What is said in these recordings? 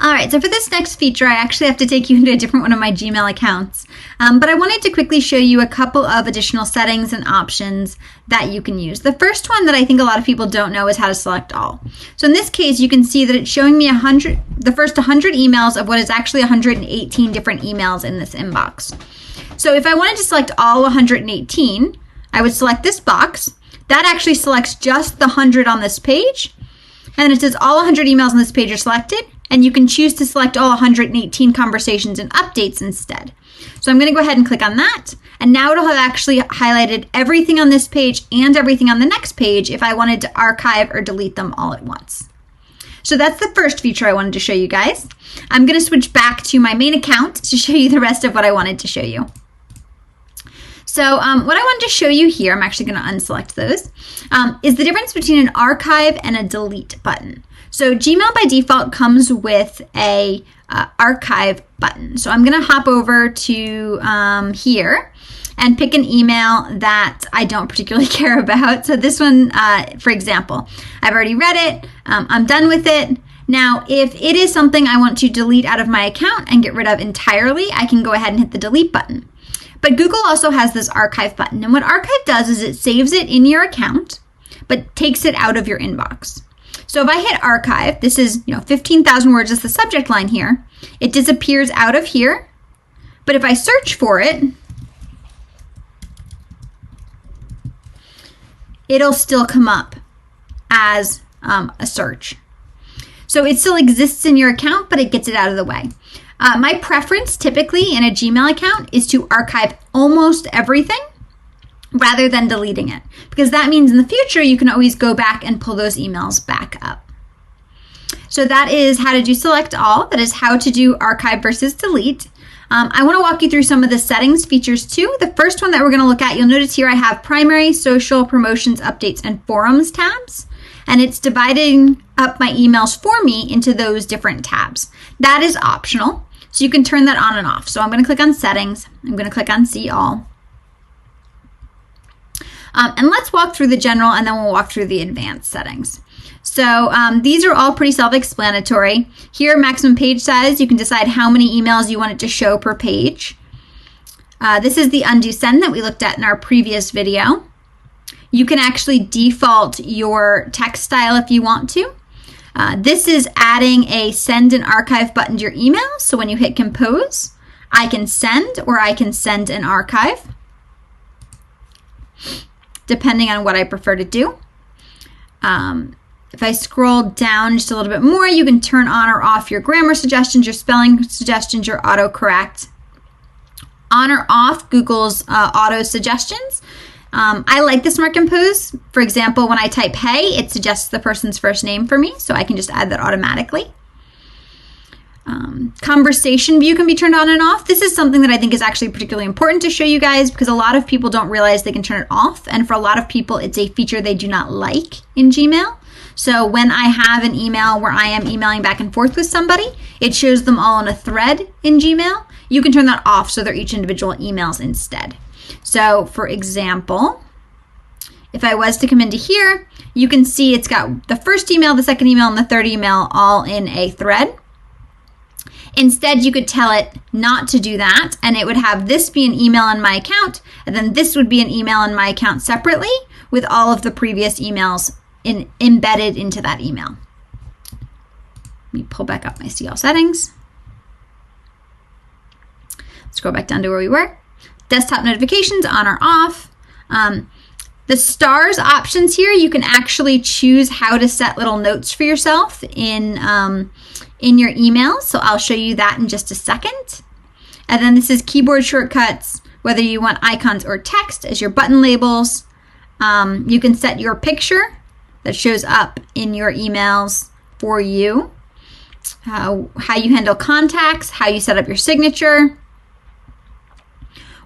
All right, so for this next feature, I actually have to take you into a different one of my Gmail accounts. But I wanted to quickly show you a couple of additional settings and options that you can use. The first one that I think a lot of people don't know is how to select all. So in this case, you can see that it's showing me the first 100 emails of what is actually 118 different emails in this inbox. So if I wanted to select all 118, I would select this box. That actually selects just the 100 on this page. And then it says all 100 emails on this page are selected. And you can choose to select all 118 conversations and updates instead. So I'm going to go ahead and click on that. And now it'll have actually highlighted everything on this page and everything on the next page if I wanted to archive or delete them all at once. So that's the first feature I wanted to show you guys. I'm going to switch back to my main account to show you the rest of what I wanted to show you. So what I wanted to show you here, I'm actually going to unselect those, is the difference between an archive and a delete button. So Gmail by default comes with a archive button. So I'm going to hop over to here and pick an email that I don't particularly care about. So this one, for example, I've already read it. I'm done with it. Now, if it is something I want to delete out of my account and get rid of entirely, I can go ahead and hit the delete button. But Google also has this archive button. And what archive does is it saves it in your account, but takes it out of your inbox. So if I hit archive, this is 15,000 words is the subject line here. It disappears out of here. But if I search for it, it'll still come up as a search. So it still exists in your account, but it gets it out of the way. My preference typically in a Gmail account is to archive almost everything rather than deleting it, because that means in the future you can always go back and pull those emails back up. So that is how to do select all. That is how to do archive versus delete. I want to walk you through some of the settings features too. The first one that we're going to look at, you'll notice here I have primary, social, promotions, updates, and forums tabs. And it's dividing up my emails for me into those different tabs. That is optional, so you can turn that on and off. So I'm going to click on settings. I'm going to click on see all. And let's walk through the general and then we'll walk through the advanced settings. So these are all pretty self-explanatory. Here, maximum page size, you can decide how many emails you want it to show per page. This is the undo send that we looked at in our previous video. You can actually default your text style if you want to. This is adding a send and archive button to your email. So when you hit compose, I can send or I can send and archive, depending on what I prefer to do. If I scroll down just a little bit more, you can turn on or off your grammar suggestions, your spelling suggestions, your autocorrect. On or off Google's auto suggestions. I like the Smart Compose. For example, when I type hey, it suggests the person's first name for me, so I can just add that automatically. Conversation view can be turned on and off. This is something that I think is actually particularly important to show you guys because a lot of people don't realize they can turn it off, and for a lot of people, it's a feature they do not like in Gmail. So when I have an email where I am emailing back and forth with somebody, it shows them all in a thread in Gmail. You can turn that off so they're each individual emails instead. So for example, if I was to come into here, you can see it's got the first email, the second email, and the third email all in a thread. Instead, you could tell it not to do that, and it would have this be an email in my account, and then this would be an email in my account separately with all of the previous emails embedded into that email. Let me pull back up my see all settings. Scroll back down to where we were. Desktop notifications on or off. The stars options here, you can actually choose how to set little notes for yourself in your email. So I'll show you that in just a second. And then this is keyboard shortcuts, whether you want icons or text as your button labels. You can set your picture that shows up in your emails for you. How you handle contacts, how you set up your signature,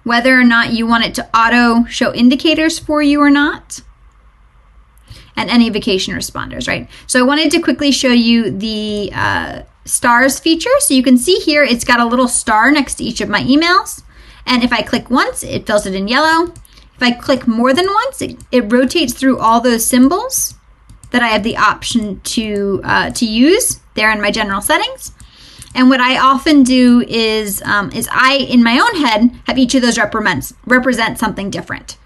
whether or not you want it to auto show indicators for you or not, and any vacation responders, right? So I wanted to quickly show you the stars feature. So you can see here, it's got a little star next to each of my emails. And if I click once, it fills it in yellow. If I click more than once, it rotates through all those symbols that I have the option to use there in my general settings. And what I often do is I, in my own head, have each of those represent something different.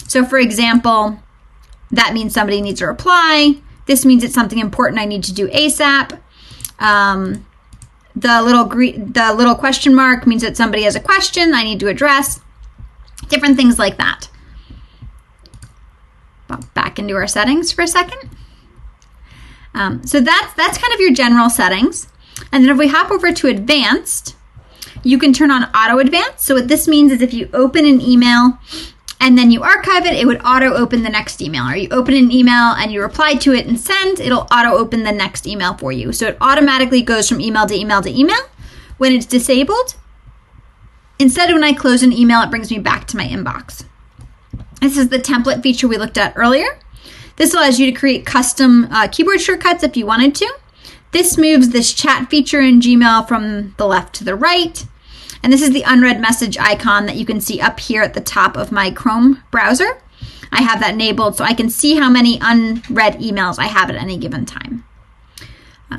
So for example, that means somebody needs a reply. This means it's something important I need to do ASAP. The little question mark means that somebody has a question I need to address. Different things like that. Back into our settings for a second. So that's kind of your general settings. And then if we hop over to advanced, you can turn on auto advanced. So what this means is if you open an email and then you archive it, it would auto open the next email. Or you open an email and you reply to it and send, it'll auto open the next email for you. So it automatically goes from email to email to email. When it's disabled, instead when I close an email, it brings me back to my inbox. This is the template feature we looked at earlier. This allows you to create custom keyboard shortcuts if you wanted to. This moves this chat feature in Gmail from the left to the right. And this is the unread message icon that you can see up here at the top of my Chrome browser. I have that enabled so I can see how many unread emails I have at any given time.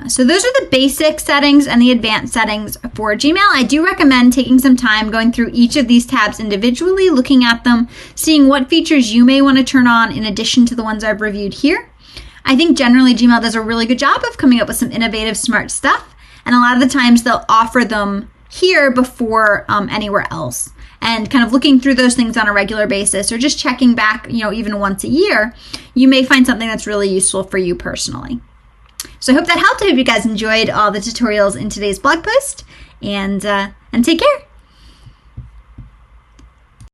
So those are the basic settings and the advanced settings for Gmail. I do recommend taking some time going through each of these tabs individually, looking at them, seeing what features you may want to turn on in addition to the ones I've reviewed here. I think generally Gmail does a really good job of coming up with some innovative, smart stuff. And a lot of the times they'll offer them here before anywhere else. And kind of looking through those things on a regular basis or just checking back, even once a year, you may find something that's really useful for you personally. So I hope that helped. I hope you guys enjoyed all the tutorials in today's blog post, and take care.